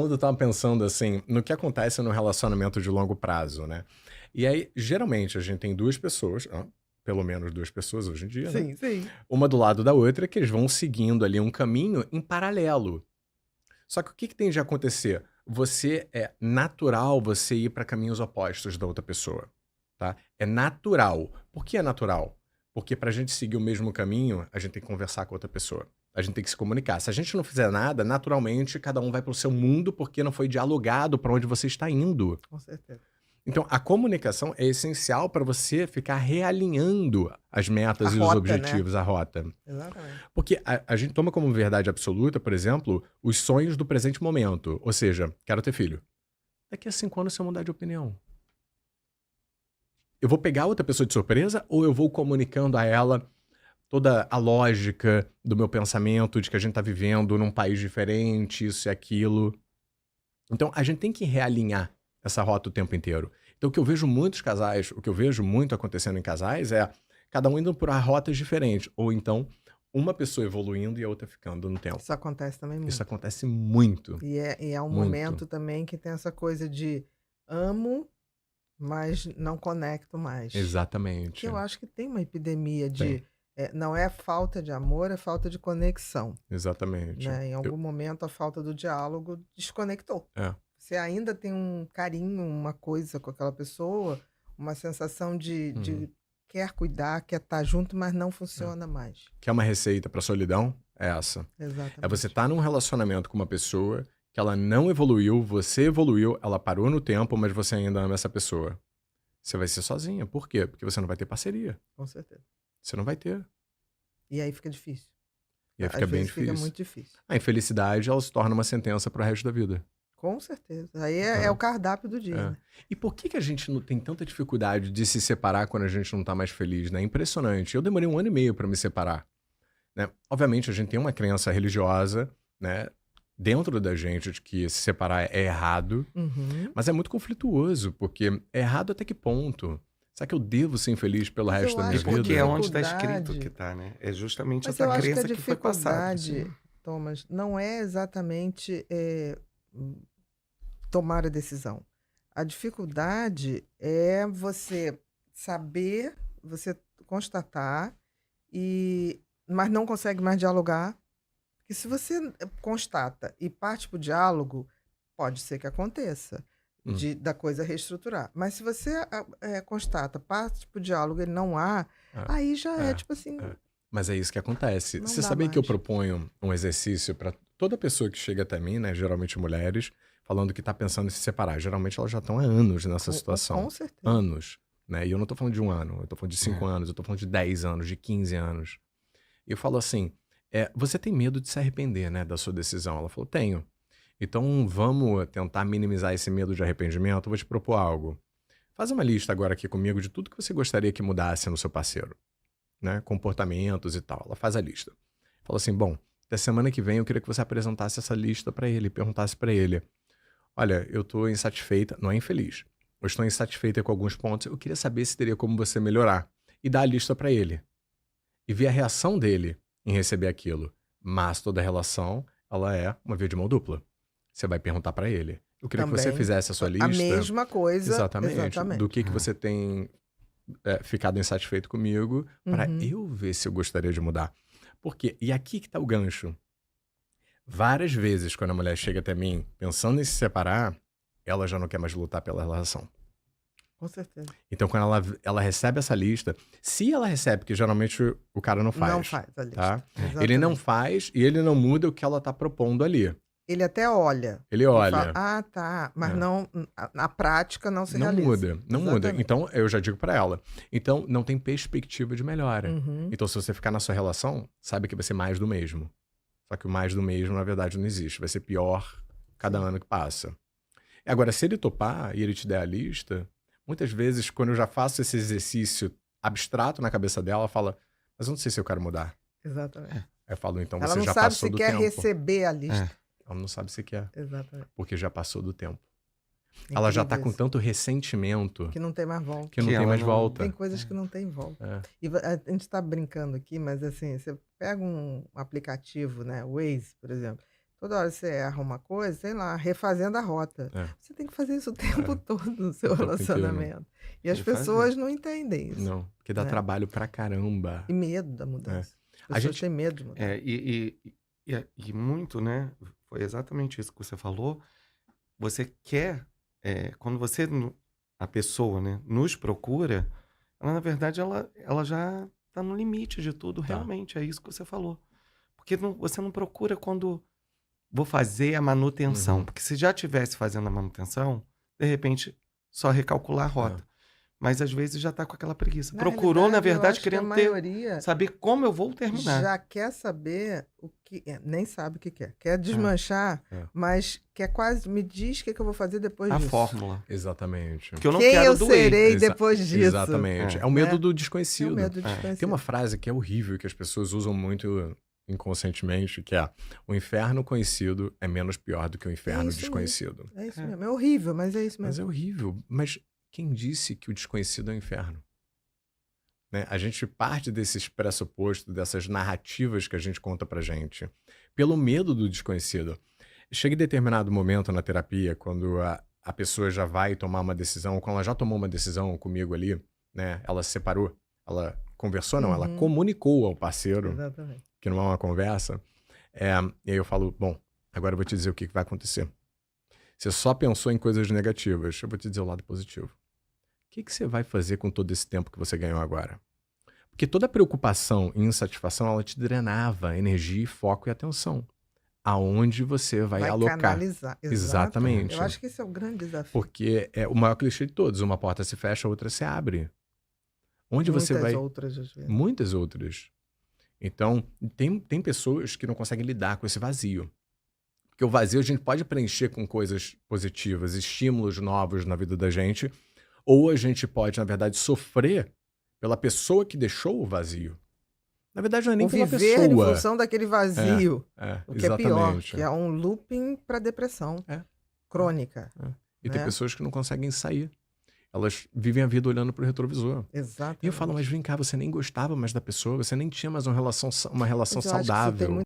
Eu estava pensando assim, no que acontece no relacionamento de longo prazo, né? E aí, geralmente, a gente tem duas pessoas, pelo menos duas pessoas hoje em dia, né? Sim, sim. Uma do lado da outra, que eles vão seguindo ali um caminho em paralelo. Só que o que tem de acontecer? É natural você ir para caminhos opostos da outra pessoa, tá? É natural. Por que é natural? Porque para a gente seguir o mesmo caminho, a gente tem que conversar com outra pessoa. A gente tem que se comunicar. Se a gente não fizer nada, naturalmente cada um vai para o seu mundo porque não foi dialogado para onde você está indo. Com certeza. Então, a comunicação é essencial para você ficar realinhando as A metas e os rota, né? objetivos, a rota. Exatamente. Porque a gente toma como verdade absoluta, por exemplo, os sonhos do presente momento. Ou seja, quero ter filho. Daqui a 5 anos, se eu mudar de opinião, eu vou pegar outra pessoa de surpresa ou eu vou comunicando a ela toda a lógica do meu pensamento, de que a gente tá vivendo num país diferente, isso e aquilo. Então, a gente tem que realinhar essa rota o tempo inteiro. Então, o que eu vejo muitos casais, o que eu vejo muito acontecendo em casais é cada um indo por rotas diferentes. Ou então, uma pessoa evoluindo e a outra ficando no tempo. Isso acontece também Isso muito. acontece muito, E é um muito. momento também que tem essa coisa de amo, mas não conecto mais. Que Exatamente. eu acho que tem uma epidemia Tem, de não é falta de amor, é falta de conexão, exatamente. né? Em algum momento a falta do diálogo desconectou. É. Você ainda tem um carinho, uma coisa com aquela pessoa, uma sensação de Uhum. quer cuidar, quer estar junto, mas não É. funciona mais. Quer uma receita pra solidão? É essa. É você Exatamente. estar num relacionamento com uma pessoa que ela não evoluiu, você evoluiu, ela parou no tempo, mas você ainda ama essa pessoa. Você vai ser sozinha. Por quê? Porque você não vai ter parceria. Com certeza. Você não vai ter. E aí fica difícil. E aí Às fica bem vezes fica difícil. muito difícil. A infelicidade, ela se torna uma sentença pro resto da vida. Com certeza. Aí é o cardápio do dia, É. né. E por que a gente não tem tanta dificuldade de se separar quando a gente não tá mais feliz, né? É impressionante. Eu demorei 1 ano e meio pra me separar, né? Obviamente, a gente tem uma crença religiosa, né, dentro da gente de que se separar é errado, Uhum. mas é muito conflituoso, porque é errado até que ponto? Será que eu devo ser infeliz pelo Mas resto eu da minha É acho que a porque é vida? onde está escrito que dificuldade tá, né? É justamente mas essa eu acho que a crença que foi passada. dificuldade, Thomas, não é exatamente, tomar a decisão. A dificuldade é você saber, você constatar mas não consegue mais dialogar. Porque se você constata e parte para o diálogo, pode ser que aconteça, Hum, da coisa reestruturar. Mas se você constata, parte para o diálogo e não há, aí já é, é é, tipo assim, é. Mas é isso que acontece. não Você dá sabia que eu mais. proponho um exercício pra toda pessoa que chega até mim, né, geralmente mulheres, falando que tá pensando em se separar. Geralmente elas já estão há anos nessa Com situação. certeza. Anos, né? E eu não tô falando de 1 ano, eu tô falando de cinco É. anos, eu tô falando de 10 anos, de 15 anos. E eu falo assim: você tem medo de se arrepender, né, da sua decisão? Ela falou: tenho. Então vamos tentar minimizar esse medo de arrependimento. Eu vou te propor algo. Faz uma lista agora aqui comigo de tudo que você gostaria que mudasse no seu parceiro, né? Comportamentos e tal. Ela faz a lista. Fala assim: bom, da semana que vem eu queria que você apresentasse essa lista pra ele, perguntasse pra ele: olha, eu tô insatisfeita, não é infeliz. Eu estou insatisfeita com alguns pontos. Eu queria saber se teria como você melhorar. E dá a lista pra ele. E ver a reação dele em receber aquilo. Mas toda relação, ela é uma via de mão dupla. Você vai perguntar pra ele. Eu queria que você Também, fizesse a sua a lista, mesma coisa, exatamente, do exatamente. que você tem ficado insatisfeito comigo, para Uhum. eu ver se eu gostaria de mudar. Por quê? E aqui que tá o gancho. Várias vezes, quando a mulher chega até mim pensando em se separar, ela já não quer mais lutar pela relação. Com certeza. Então, quando ela recebe essa lista, se ela recebe, porque geralmente o cara não Não faz, faz a tá? lista, Ele não exatamente. faz e ele não muda o que ela tá propondo ali. Ele até olha Ele e fala: olha, "Ah, tá", mas é, não na prática não se não realiza. muda, não muda. Exatamente. Então, eu já digo pra ela, então não tem perspectiva de melhora. Uhum. Então, se você ficar na sua relação, sabe que vai ser mais do mesmo. Só que o mais do mesmo, na verdade, não existe. Vai ser pior cada Sim. ano que passa. Agora, se ele topar e ele te der a lista, muitas vezes, quando eu já faço esse exercício abstrato na cabeça dela, ela fala, mas eu não sei se eu quero mudar. Exatamente. Aí eu falo, então Ela você não já sabe passou se do quer tempo. receber a É. lista. Ela não sabe se quer, Exatamente. porque já passou do tempo. Ela já tá Incrível com isso, tanto ressentimento que não tem mais que volta. não Que tem ela mais não. Tem volta. coisas que não tem volta. É. E a gente está brincando aqui, mas assim, você pega um aplicativo, né, o Waze, por exemplo, Toda hora você erra uma coisa, sei lá, refazendo a rota. É. Você tem que fazer isso o tempo todo no seu O tempo inteiro. relacionamento. E as Tem que fazer. pessoas não entendem isso. Não, porque dá né? trabalho pra caramba. E medo da mudança. As A pessoas gente- têm medo de mudar. E muito, né? Foi exatamente isso que você falou. Você quer, quando a pessoa, né, nos procura, ela, na verdade, ela já está no limite de tudo, Tá. realmente. É isso que você falou. Porque você não procura quando vou fazer a manutenção. Uhum. Porque se já estivesse fazendo a manutenção, de repente, só recalcular a rota. Mas às vezes já está com aquela preguiça. Procurou, na realidade, eu verdade, acho que a querendo ter, maioria saber como eu vou terminar. já quer saber o que é, nem sabe o que quer. Quer desmanchar, É. mas quer quase me diz o que eu vou fazer depois A disso. fórmula. Exatamente. Que eu não Quem quero eu doer. serei Exa- depois disso? Exatamente. É. É o medo Né? do É o desconhecido. medo de desconhecido. Tem uma frase que é horrível, que as pessoas usam muito inconscientemente, que é: o inferno conhecido é menos pior do que o inferno isso desconhecido. É isso É. mesmo. É horrível, mas é isso Mas mesmo. é horrível. Mas quem disse que o desconhecido é o inferno? Né? A gente parte desses pressupostos, dessas narrativas que a gente conta pra gente, pelo medo do desconhecido. Chega em determinado momento na terapia, quando a pessoa já vai tomar uma decisão, ou quando ela já tomou uma decisão comigo ali, né? Ela se separou, ela conversou, não, ela Uhum. comunicou ao parceiro, Exatamente. que não é uma conversa. E aí eu falo: bom, agora eu vou te dizer o que vai acontecer. Você só pensou em coisas negativas, eu vou te dizer o lado positivo. O que você vai fazer com todo esse tempo que você ganhou agora? Porque toda preocupação e insatisfação, ela te drenava energia, foco e atenção. Aonde você vai alocar. Canalizar. Exatamente. Eu acho que esse é o grande desafio. Porque é o maior clichê de todos. Uma porta se fecha, a outra se abre. Onde você Muitas vai... outras, às vezes. Muitas outras. Então, tem pessoas que não conseguem lidar com esse vazio. Porque o vazio a gente pode preencher com coisas positivas, estímulos novos na vida da gente, ou a gente pode, na verdade, sofrer pela pessoa que deixou o vazio. Na verdade, não é nem Ou pela viver em pessoa. função daquele vazio. O que é pior, exatamente. que é um looping para depressão crônica. E tem né? pessoas que não conseguem sair. Elas vivem a vida olhando pro retrovisor. Exatamente. E eu falo: mas vem cá, você nem gostava mais da pessoa, você nem tinha mais uma relação Mas eu acho que isso tem saudável. muito